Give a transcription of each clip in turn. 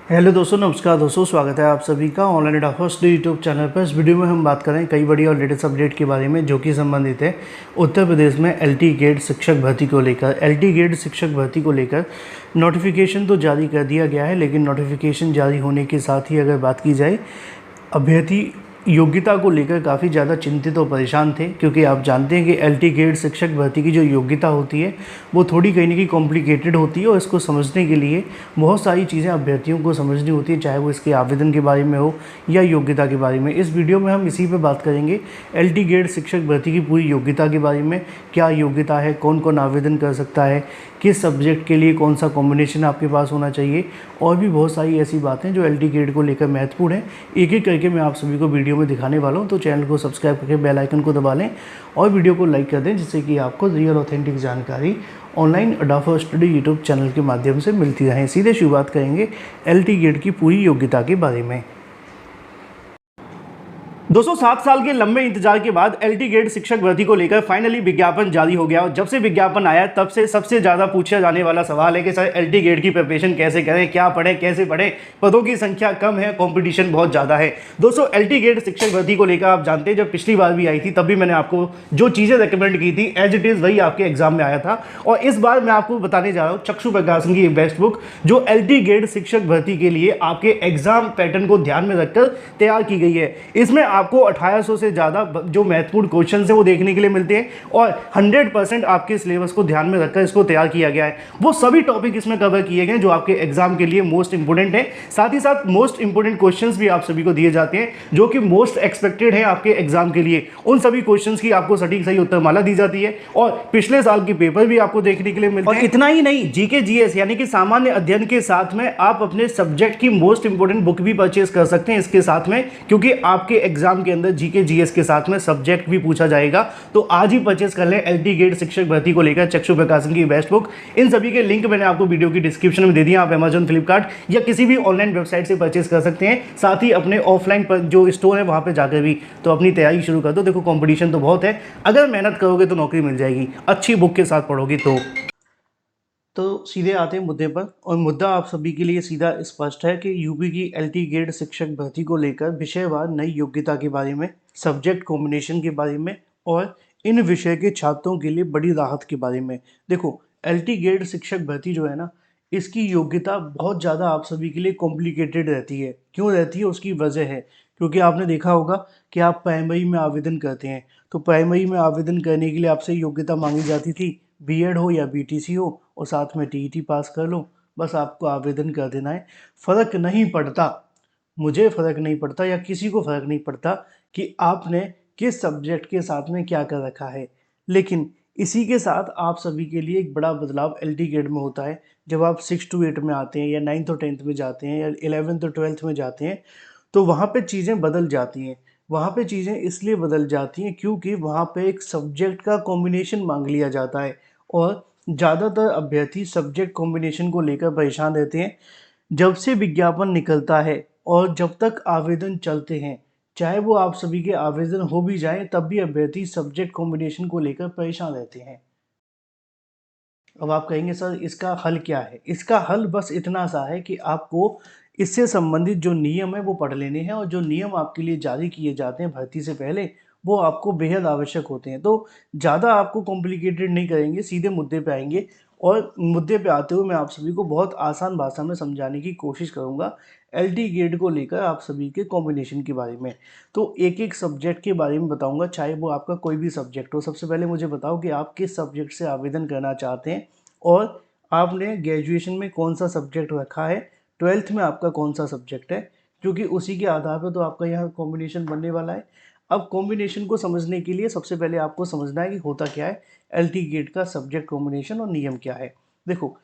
Hello दोस्तों, नमस्कार दोस्तों। स्वागत है आप सभी का ऑनलाइन एडा फर्स्ट यूट्यूब चैनल पर। इस वीडियो में हम बात करें कई बड़ी और लेटेस्ट अपडेट के बारे में जो कि संबंधित है उत्तर प्रदेश में एलटी गेट शिक्षक भर्ती को लेकर। एलटी गेट शिक्षक भर्ती को लेकर नोटिफिकेशन तो जारी कर दिया गया है, लेकिन नोटिफिकेशन जारी होने के साथ ही अगर बात की जाए, अभ्यर्थी योग्यता को लेकर काफ़ी ज़्यादा चिंतित और परेशान थे, क्योंकि आप जानते हैं कि एलटी गेट शिक्षक भर्ती की जो योग्यता होती है वो थोड़ी कहीं ना कहीं कॉम्प्लिकेटेड होती है और इसको समझने के लिए बहुत सारी चीज़ें अभ्यर्थियों को समझनी होती है, चाहे वो इसके आवेदन के बारे में हो या योग्यता के बारे में। इस वीडियो में हम इसी पे बात करेंगे, एलटी गेट शिक्षक भर्ती की पूरी योग्यता के बारे में। क्या योग्यता है, कौन कौन आवेदन कर सकता है, किस सब्जेक्ट के लिए कौन सा कॉम्बिनेशन आपके पास होना चाहिए, और भी बहुत सारी ऐसी बातें जो एलटी गेट को लेकर महत्वपूर्ण हैं। एक एक करके मैं आप सभी को वीडियो में दिखाने वाला हूं, तो चैनल को सब्सक्राइब करके बेल आइकन को दबा लें और वीडियो को लाइक कर दें, जिससे कि आपको रियल ऑथेंटिक जानकारी ऑनलाइन अड्डा फॉर स्टडी यूट्यूब चैनल के माध्यम से मिलती रहे। सीधे शुरुआत करेंगे एलटी गेट की पूरी योग्यता के बारे में। दोस्तों, 7 साल के लंबे इंतजार के बाद एलटी गेट शिक्षक भर्ती को लेकर फाइनली विज्ञापन जारी हो गया। और जब से विज्ञापन आया तब से सबसे ज़्यादा पूछा जाने वाला सवाल है कि सर एलटी गेट की प्रिपरेशन कैसे करें, क्या पढ़ें, कैसे पढ़ें। पदों की संख्या कम है, कंपटीशन बहुत ज़्यादा है। दोस्तों, एलटी गेट शिक्षक भर्ती को लेकर आप जानते हैं, जब पिछली बार भी आई थी तब भी मैंने आपको जो चीज़ें रिकमेंड की थी एज इट इज़ वही आपके एग्जाम में आया था। और इस बार मैं आपको बताने जा रहा हूँ चक्षु प्रकाशन की एक बेस्ट बुक, जो एलटी गेट शिक्षक भर्ती के लिए आपके एग्जाम पैटर्न को ध्यान में रखकर तैयार की गई है। इसमें आपको 1800 से ज़्यादा जो महत्वपूर्ण क्वेश्चन है वो देखने के लिए मिलते हैं और 100% आपके सिलेबस को ध्यान में रखकर इसको तैयार किया गया है। वो सभी टॉपिक इसमें कवर किए गए जो आपके एग्जाम के लिए मोस्ट इंपोर्टेंट है। साथ ही साथ मोस्ट इंपोर्टेंट क्वेश्चंस भी आप सभी को दिए जाते हैं जो कि मोस्ट एक्सपेक्टेड है आपके एग्जाम के लिए। उन सभी क्वेश्चंस की आपको सटीक सही उत्तरमाला दी जाती है और पिछले साल के पेपर भी आपको देखने के लिए मिलते हैं। और इतना ही नहीं, जीके जीएस यानी कि सामान्य अध्ययन के साथ में आप अपने सब्जेक्ट की मोस्ट इंपोर्टेंट बुक भी परचेज कर सकते हैं इसके साथ में, क्योंकि आपके एग्जाम के अंदर जीके जीएस के साथ में सब्जेक्ट भी पूछा जाएगा। तो आज ही परचेस कर लें एलटी गेट शिक्षक भर्ती को लेकर चक्षु प्रकाशन की बेस्ट बुक। इन सभी के लिंक मैंने आपको वीडियो की डिस्क्रिप्शन में दे दिया। आप अमेजन, फ्लिपकार्ट या किसी भी ऑनलाइन वेबसाइट से परचेस कर सकते हैं। साथ ही अपने ऑफलाइन पर जो स्टोर है वहां पर जाकर भी तो अपनी तैयारी शुरू कर दो। देखो, कंपटीशन तो बहुत है, अगर मेहनत करोगे तो नौकरी मिल जाएगी, अच्छी बुक के साथ पढ़ोगी तो सीधे आते हैं मुद्दे पर। और मुद्दा आप सभी के लिए सीधा स्पष्ट है कि यूपी की एलटी गेट शिक्षक भर्ती को लेकर विषयवार नई योग्यता के बारे में, सब्जेक्ट कॉम्बिनेशन के बारे में और इन विषय के छात्रों के लिए बड़ी राहत के बारे में। देखो, एलटी गेट शिक्षक भर्ती जो है ना, इसकी योग्यता बहुत ज़्यादा आप सभी के लिए कॉम्प्लिकेटेड रहती है। क्यों रहती है, उसकी वजह है क्योंकि आपने देखा होगा कि आप प्राइमरी में आवेदन करते हैं, तो प्राइमरी में आवेदन करने के लिए आपसे योग्यता मांगी जाती थी, बीएड हो या बीटीसी हो और साथ में टीईटी पास कर लो, बस आपको आवेदन कर देना है। फ़र्क नहीं पड़ता, मुझे फ़र्क नहीं पड़ता या किसी को फ़र्क नहीं पड़ता कि आपने किस सब्जेक्ट के साथ में क्या कर रखा है। लेकिन इसी के साथ आप सभी के लिए एक बड़ा बदलाव एलटी गेट में होता है। जब आप 6 to 8 में आते हैं या 9th और 10th में जाते हैं या 11th और 12th में जाते हैं, तो वहाँ पे चीज़ें बदल जाती हैं। वहाँ पे चीज़ें इसलिए बदल जाती हैं क्योंकि वहाँ पे एक सब्जेक्ट का कॉम्बिनेशन मांग लिया जाता है और ज़्यादातर अभ्यर्थी सब्जेक्ट कॉम्बिनेशन को लेकर परेशान रहते हैं। जब से विज्ञापन निकलता है और जब तक आवेदन चलते हैं, चाहे वो आप सभी के आवेदन हो भी जाए, तब भी अभ्यर्थी सब्जेक्ट कॉम्बिनेशन को लेकर परेशान रहते हैं। अब आप कहेंगे सर इसका हल क्या है? इसका हल बस इतना सा है कि आपको इससे संबंधित जो नियम है वो पढ़ लेने हैं और जो नियम आपके लिए जारी किए जाते हैं भर्ती से पहले, वो आपको बेहद आवश्यक होते हैं। तो ज़्यादा आपको कॉम्प्लिकेटेड नहीं करेंगे, सीधे मुद्दे पे आएंगे और मुद्दे पे आते हुए मैं आप सभी को बहुत आसान भाषा में समझाने की कोशिश करूँगा एलटी गेट को लेकर आप सभी के कॉम्बिनेशन के बारे में। तो एक एक सब्जेक्ट के बारे में बताऊंगा, चाहे वो आपका कोई भी सब्जेक्ट हो। सबसे पहले मुझे बताओ कि आप किस सब्जेक्ट से आवेदन करना चाहते हैं और आपने ग्रेजुएशन में कौन सा सब्जेक्ट रखा है, 12th में आपका कौन सा सब्जेक्ट है, क्योंकि उसी के आधार पर तो आपका यहाँ कॉम्बिनेशन बनने वाला है। अब कॉम्बिनेशन को समझने के लिए सबसे पहले आपको समझना है कि होता क्या है एलटी गेट का सब्जेक्ट कॉम्बिनेशन और नियम क्या है। देखो,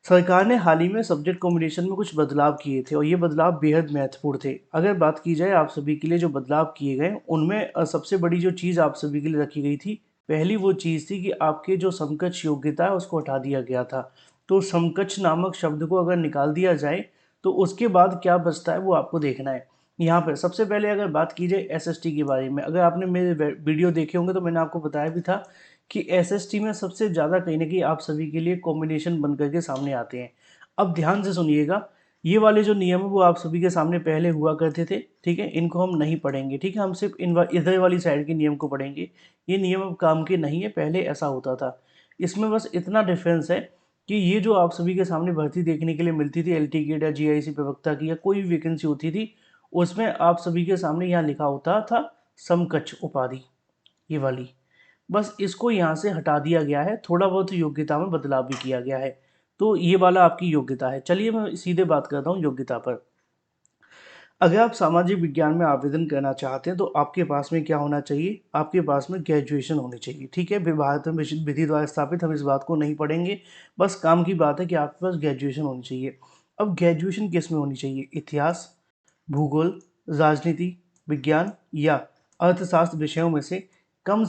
सरकार ने हाल ही में सब्जेक्ट कॉम्बिनेशन में कुछ बदलाव किए थे और ये बदलाव बेहद महत्वपूर्ण थे। अगर बात की जाए आप सभी के लिए जो बदलाव किए गए, उनमें सबसे बड़ी जो चीज़ आप सभी के लिए रखी गई थी, पहली वो चीज़ थी कि आपके जो समकक्ष योग्यता है उसको हटा दिया गया था। तो समकक्ष नामक शब्द को अगर निकाल दिया जाए तो उसके बाद क्या बचता है वो आपको देखना है। यहाँ पर सबसे पहले अगर बात की जाए एसएसटी के बारे में, अगर आपने मेरे वीडियो देखे होंगे तो मैंने आपको बताया भी था कि एसएसटी में सबसे ज़्यादा कहीं ना कहीं आप सभी के लिए कॉम्बिनेशन बन करके सामने आते हैं। अब ध्यान से सुनिएगा, ये वाले जो नियम है वो आप सभी के सामने पहले हुआ करते थे, ठीक है, इनको हम नहीं पढ़ेंगे, ठीक है, हम सिर्फ इधर वाली साइड के नियम को पढ़ेंगे। ये नियम अब काम के नहीं है, पहले ऐसा होता था। इसमें बस इतना डिफरेंस है कि ये जो आप सभी के सामने भर्ती देखने के लिए मिलती थी, एल टी गेट या जीआईसी प्रवक्ता की या कोई भी वैकेंसी होती थी, उसमें आप सभी के सामने यहाँ लिखा होता था समकक्ष उपाधि, ये वाली। बस इसको यहाँ से हटा दिया गया है, थोड़ा बहुत योग्यता में बदलाव भी किया गया है। तो ये वाला आपकी योग्यता है। चलिए मैं सीधे बात करता हूँ योग्यता पर। अगर आप सामाजिक विज्ञान में आवेदन करना चाहते हैं तो आपके पास में क्या होना चाहिए, आपके पास में ग्रेजुएशन होनी चाहिए, ठीक है। भारत में विधि द्वारा स्थापित, हम इस बात को नहीं पढ़ेंगे, बस काम की बात है कि आपके पास ग्रेजुएशन होनी चाहिए। अब ग्रेजुएशन किस में होनी चाहिए, इतिहास, भूगोल, राजनीति विज्ञान या अर्थशास्त्र विषयों में से कम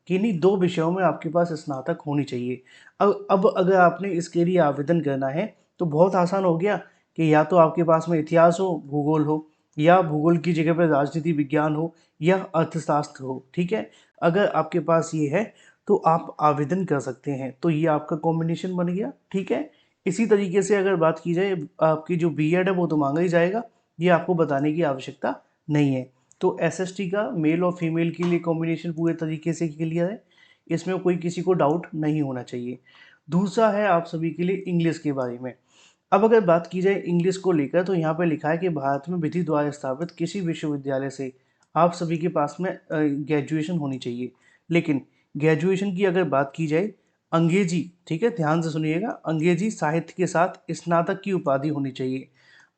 किन्हीं 2 विषयों में आपके पास स्नातक होनी चाहिए। अब अगर आपने इसके लिए आवेदन करना है तो बहुत आसान हो गया कि या तो आपके पास में इतिहास हो, भूगोल हो, या भूगोल की जगह पर राजनीति विज्ञान हो या अर्थशास्त्र हो, ठीक है। अगर आपके पास ये है तो आप आवेदन कर सकते हैं। तो ये आपका कॉम्बिनेशन बन गया, ठीक है। इसी तरीके से अगर बात की जाए, आपकी जो बीएड है वो तो मांगा ही जाएगा, ये आपको बताने की आवश्यकता नहीं है। तो एसएसटी का मेल और फीमेल के लिए कॉम्बिनेशन पूरे तरीके से क्लियर है, इसमें कोई किसी को डाउट नहीं होना चाहिए। दूसरा है आप सभी के लिए इंग्लिश के बारे में। अब अगर बात की जाए इंग्लिश को लेकर तो यहाँ पर लिखा है कि भारत में विधि द्वारा स्थापित किसी विश्वविद्यालय से आप सभी के पास में ग्रेजुएशन होनी चाहिए। लेकिन ग्रेजुएशन की अगर बात की जाए, अंग्रेजी, ठीक है, ध्यान से सुनिएगा, अंग्रेजी साहित्य के साथ स्नातक की उपाधि होनी चाहिए।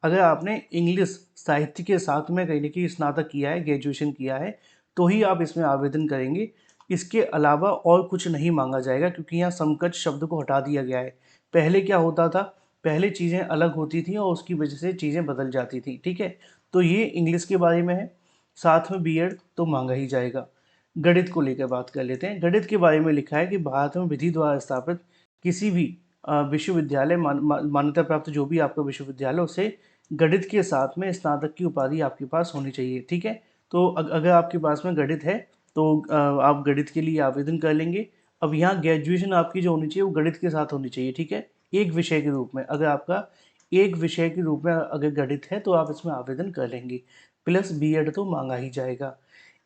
अगर आपने इंग्लिश साहित्य के साथ में कहीं ना कहीं स्नातक किया है, ग्रेजुएशन किया है, तो ही आप इसमें आवेदन करेंगे। इसके अलावा और कुछ नहीं मांगा जाएगा, क्योंकि यहाँ समकक्ष शब्द को हटा दिया गया है। पहले क्या होता था, पहले चीज़ें अलग होती थी और उसकी वजह से चीज़ें बदल जाती थी, ठीक है। तो ये इंग्लिश के बारे में है, साथ में बीएड तो मांगा ही जाएगा। गणित को लेकर बात कर लेते हैं। गणित के बारे में लिखा है कि भारत में विधि द्वारा स्थापित किसी भी विश्वविद्यालय, मान्यता प्राप्त जो भी आपका विश्वविद्यालय, उसे गणित के साथ में स्नातक की उपाधि आपके पास होनी चाहिए, ठीक है। तो अगर आपके पास में गणित है तो आप गणित के लिए आवेदन कर लेंगे। अब यहाँ ग्रेजुएशन आपकी जो होनी चाहिए वो गणित के साथ होनी चाहिए, ठीक है, एक विषय के रूप में। अगर आपका एक विषय के रूप में अगर गणित है तो आप इसमें आवेदन कर लेंगे, प्लस बीएड तो मांगा ही जाएगा।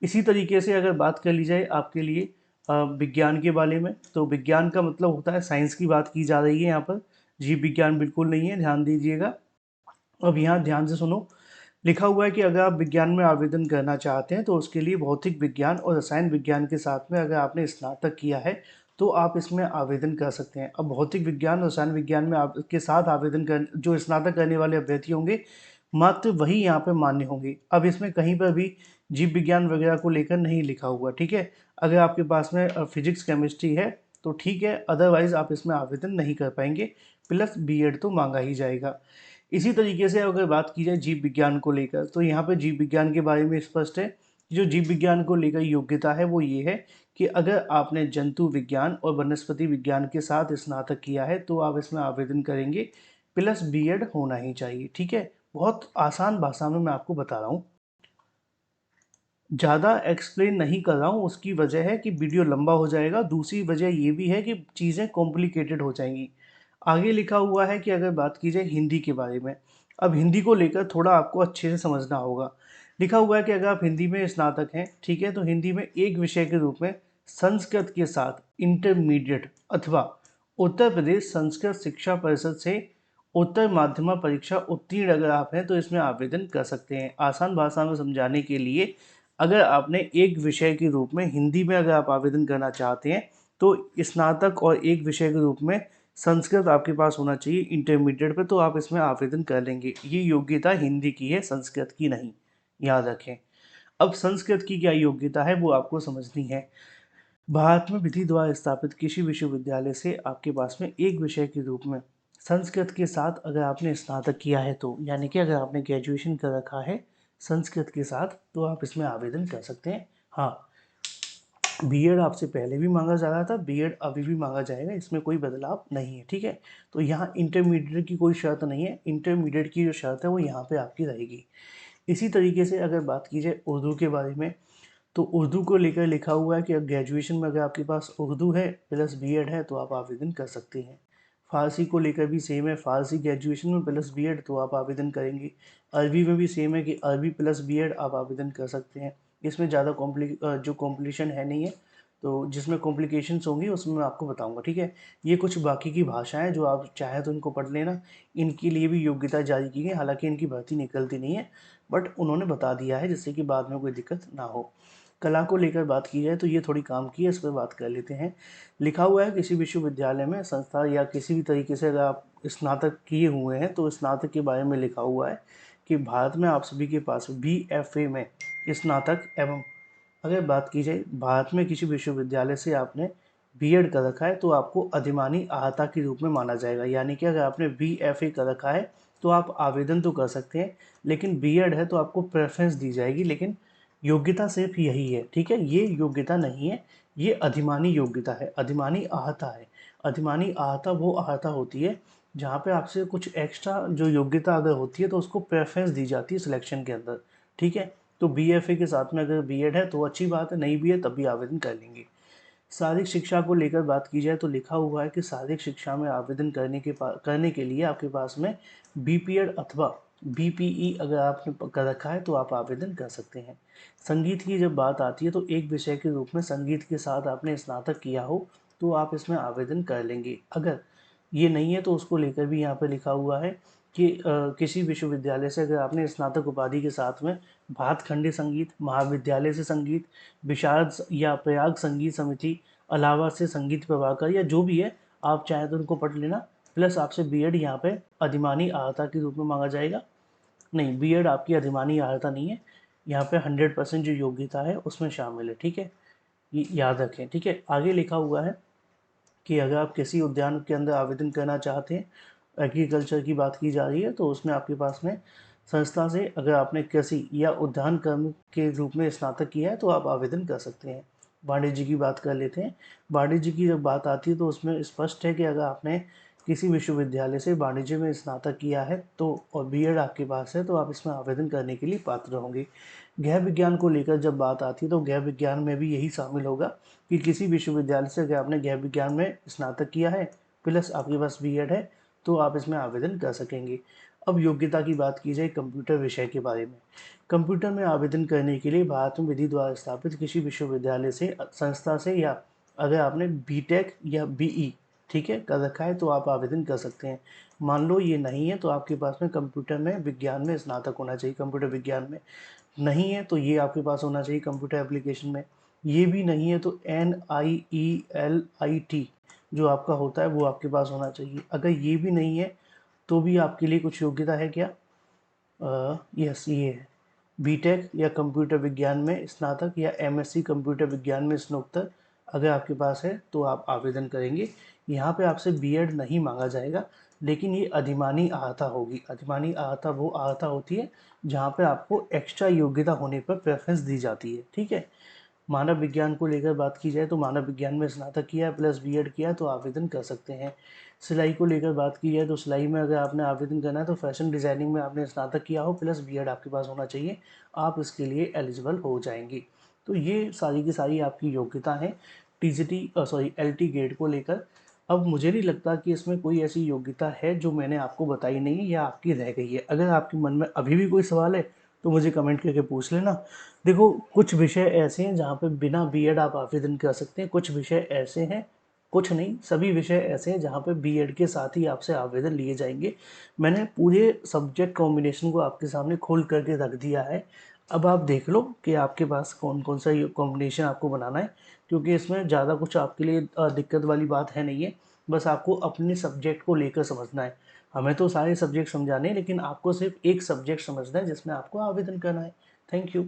इसी तरीके से अगर बात कर ली जाए आपके लिए विज्ञान के बारे में, तो विज्ञान का मतलब होता है साइंस की बात की जा रही है यहाँ पर, जीव विज्ञान बिल्कुल नहीं है, ध्यान दीजिएगा। अब यहाँ ध्यान से सुनो, लिखा हुआ है कि अगर आप विज्ञान में आवेदन करना चाहते हैं तो उसके लिए भौतिक विज्ञान और रसायन विज्ञान के साथ में अगर आपने स्नातक किया है तो आप इसमें आवेदन कर सकते हैं। अब भौतिक विज्ञान और रसायन विज्ञान में आप के साथ आवेदन कर जो स्नातक करने वाले अभ्यर्थी होंगे, मात्र वही यहाँ पे मान्य होंगे। अब इसमें कहीं पर भी जीव विज्ञान वगैरह को लेकर नहीं लिखा हुआ, ठीक है। अगर आपके पास में फिजिक्स केमिस्ट्री है तो ठीक है, अदरवाइज आप इसमें आवेदन नहीं कर पाएंगे, प्लस बीएड तो मांगा ही जाएगा। इसी तरीके से अगर बात की जाए जीव विज्ञान को लेकर, तो यहाँ पर जीव विज्ञान के बारे में स्पष्ट है। जो जीव विज्ञान को लेकर योग्यता है वो ये है कि अगर आपने जंतु विज्ञान और वनस्पति विज्ञान के साथ स्नातक किया है तो आप इसमें आवेदन करेंगे, प्लस बीएड होना ही चाहिए, ठीक है। बहुत आसान भाषा में मैं आपको बता रहा हूँ, ज़्यादा एक्सप्लेन नहीं कर रहा हूँ, उसकी वजह है कि वीडियो लंबा हो जाएगा। दूसरी वजह ये भी है कि चीज़ें कॉम्प्लिकेटेड हो जाएंगी। आगे लिखा हुआ है कि अगर बात की जाए हिंदी के बारे में, अब हिंदी को लेकर थोड़ा आपको अच्छे से समझना होगा। लिखा हुआ है कि अगर आप हिंदी में स्नातक हैं, ठीक है, तो हिंदी में एक विषय के रूप में संस्कृत के साथ इंटरमीडिएट अथवा उत्तर प्रदेश संस्कृत शिक्षा परिषद से उत्तर माध्यमिक परीक्षा उत्तीर्ण अगर आप हैं तो इसमें आवेदन कर सकते हैं। आसान भाषा में समझाने के लिए, अगर आपने एक विषय के रूप में हिंदी में अगर आप आवेदन करना चाहते हैं तो स्नातक और एक विषय के रूप में संस्कृत आपके पास होना चाहिए इंटरमीडिएट पे, तो आप इसमें आवेदन कर लेंगे। ये योग्यता हिंदी की है, संस्कृत की नहीं, याद रखें। अब संस्कृत की क्या योग्यता है वो आपको समझनी है। भारत में विधि द्वारा स्थापित किसी विश्वविद्यालय से आपके पास में एक विषय के रूप में संस्कृत के साथ अगर आपने स्नातक किया है तो, यानी कि अगर आपने ग्रेजुएशन कर रखा है संस्कृत के साथ, तो आप इसमें आवेदन कर सकते हैं। हाँ, बीएड आपसे पहले भी मांगा जा रहा था, बीएड अभी भी मांगा जाएगा, इसमें कोई बदलाव नहीं है, ठीक है। तो यहाँ इंटरमीडिएट की कोई शर्त नहीं है, इंटरमीडिएट की जो शर्त है वो यहाँ पे आपकी रहेगी। इसी तरीके से अगर बात की जाए उर्दू के बारे में, तो उर्दू को लेकर लिखा हुआ है कि ग्रेजुएशन में अगर आपके पास उर्दू है प्लस बीएड है तो आप आवेदन कर सकते हैं। फारसी को लेकर भी सेम है, फारसी ग्रेजुएशन में प्लस बीएड तो आप आवेदन करेंगे। अरबी में भी सेम है कि अरबी प्लस बीएड आप आवेदन कर सकते हैं। इसमें ज़्यादा जो कॉम्प्लिकेशन है नहीं है, तो जिसमें कॉम्प्लिकेशंस होंगी उसमें मैं आपको बताऊंगा, ठीक है। ये कुछ बाकी की भाषाएं जो आप चाहें तो इनको पढ़ लेना, इनके लिए भी योग्यता जारी की गई, हालांकि इनकी भर्ती निकलती नहीं है, बट उन्होंने बता दिया है जिससे कि बाद में कोई दिक्कत ना हो। कला को लेकर बात की जाए तो ये थोड़ी काम की है, इस पर बात कर लेते हैं। लिखा हुआ है किसी विश्वविद्यालय में, संस्था या किसी भी तरीके से अगर आप स्नातक किए हुए हैं तो स्नातक के बारे में लिखा हुआ है कि भारत में आप सभी के पास BFA में स्नातक एवं, अगर बात की जाए भारत में किसी विश्वविद्यालय से आपने बीएड कर रखा है तो आपको अधिमानी आहता के रूप में माना जाएगा। यानी कि अगर आपने BFA कर रखा है तो आप आवेदन तो कर सकते हैं, लेकिन बीएड है तो आपको प्रेफरेंस दी जाएगी, लेकिन योग्यता सिर्फ यही है, ठीक है। ये योग्यता नहीं है, ये अधिमानी योग्यता है, अधिमानी आहता है। अधिमानी आहता वो आहता होती है जहाँ पे आपसे कुछ एक्स्ट्रा जो योग्यता अगर होती है तो उसको प्रेफरेंस दी जाती है सिलेक्शन के अंदर, ठीक है। तो BFA के साथ में अगर बीएड है तो अच्छी बात है, नहीं भी है तब भी आवेदन कर लेंगे। शारीरिक शिक्षा को लेकर बात की जाए तो लिखा हुआ है कि शारीरिक शिक्षा में आवेदन करने के लिए आपके पास में BPEड अथवा BPE अगर आपने कर रखा है तो आप आवेदन कर सकते हैं। संगीत की जब बात आती है तो एक विषय के रूप में संगीत के साथ आपने स्नातक किया हो तो आप इसमें आवेदन कर लेंगे। अगर ये नहीं है तो उसको लेकर भी यहाँ पे लिखा हुआ है कि किसी विश्वविद्यालय से अगर आपने स्नातक उपाधि के साथ में भातखंडे संगीत, महाविद्यालय से संगीत, विशारद या प्रयाग संगीत समिति, इलाहाबाद से संगीत प्रभाकर या जो भी है, आप चाहें तो उनको पढ़ लेना। प्लस आपसे बीएड यहाँ पे अधिमानी आहता के रूप में मांगा जाएगा। नहीं, बीएड आपकी अधिमानी आहता नहीं है, यहाँ पे 100% जो योग्यता है उसमें शामिल है, ठीक है। ये याद रखें, ठीक है। आगे लिखा हुआ है कि अगर आप किसी उद्यान के अंदर आवेदन करना चाहते हैं, एग्रीकल्चर की बात की जा रही है, तो उसमें आपके पास में संस्था से अगर आपने कृषि या उद्यान कर्म के रूप में स्नातक किया है तो आप आवेदन कर सकते हैं। वाणिज्य की बात कर लेते हैं। वाणिज्य की जब बात आती है तो उसमें स्पष्ट है कि अगर आपने किसी विश्वविद्यालय से वाणिज्य में स्नातक किया है तो और बीएड आपके पास है तो आप इसमें आवेदन करने के लिए पात्र होंगे। गृह विज्ञान को लेकर जब बात आती है तो गृह विज्ञान में भी यही शामिल होगा कि किसी विश्वविद्यालय से अगर आपने गृह विज्ञान में स्नातक किया है प्लस आपके पास बीएड है तो आप इसमें आवेदन कर सकेंगे। अब योग्यता की बात की जाए कंप्यूटर विषय के बारे में। कंप्यूटर में आवेदन करने के लिए भारत में विधि द्वारा स्थापित किसी विश्वविद्यालय से, संस्था से, या अगर आपने बीटेक या बीई, ठीक है, कर रखा है तो आप आवेदन कर सकते हैं। मान लो ये नहीं है तो आपके पास में कंप्यूटर में विज्ञान में स्नातक होना चाहिए, कंप्यूटर विज्ञान में। नहीं है तो ये आपके पास होना चाहिए कंप्यूटर एप्लीकेशन में। ये भी नहीं है तो NIELIT जो आपका होता है वो आपके पास होना चाहिए। अगर ये भी नहीं है तो भी आपके लिए कुछ योग्यता है क्या? यस, ये है बीटेक या कंप्यूटर विज्ञान में स्नातक या MSc कंप्यूटर विज्ञान में स्नातक अगर आपके पास है तो आप आवेदन करेंगे। यहाँ पे आपसे बीएड नहीं मांगा जाएगा, लेकिन ये अधिमानी आहता होगी। अधिमानी आहता वो आहता होती है जहाँ पे आपको एक्स्ट्रा योग्यता होने पर प्रेफरेंस दी जाती है, ठीक है। मानव विज्ञान को लेकर बात की जाए तो मानव विज्ञान में स्नातक किया है प्लस बीएड किया है तो आवेदन कर सकते हैं। सिलाई को लेकर बात की जाए तो सिलाई में अगर आपने आवेदन करना है तो फैशन डिज़ाइनिंग में आपने स्नातक किया हो प्लस बीएड आपके पास होना चाहिए, आप इसके लिए एलिजिबल हो जाएंगे। तो ये सारी की सारी आपकी योग्यता है LT ग्रेड को लेकर। अब मुझे नहीं लगता कि इसमें कोई ऐसी योग्यता है जो मैंने आपको बताई नहीं है या आपकी रह गई है। अगर आपके मन में अभी भी कोई सवाल है तो मुझे कमेंट करके पूछ लेना। देखो, कुछ विषय ऐसे हैं जहाँ पे बिना बीएड आप आवेदन कर सकते हैं, कुछ विषय ऐसे हैं, कुछ नहीं, सभी विषय ऐसे हैं जहाँ पे बीएड के साथ ही आपसे आवेदन लिए जाएंगे। मैंने पूरे सब्जेक्ट कॉम्बिनेशन को आपके सामने खोल करके रख दिया है। अब आप देख लो कि आपके पास कौन कौन सा कॉम्बिनेशन आपको बनाना है, क्योंकि इसमें ज़्यादा कुछ आपके लिए दिक्कत वाली बात है नहीं है। बस आपको अपने सब्जेक्ट को लेकर समझना है। हमें तो सारे सब्जेक्ट समझाने हैं, लेकिन आपको सिर्फ एक सब्जेक्ट समझना है जिसमें आपको आवेदन करना है। Thank you.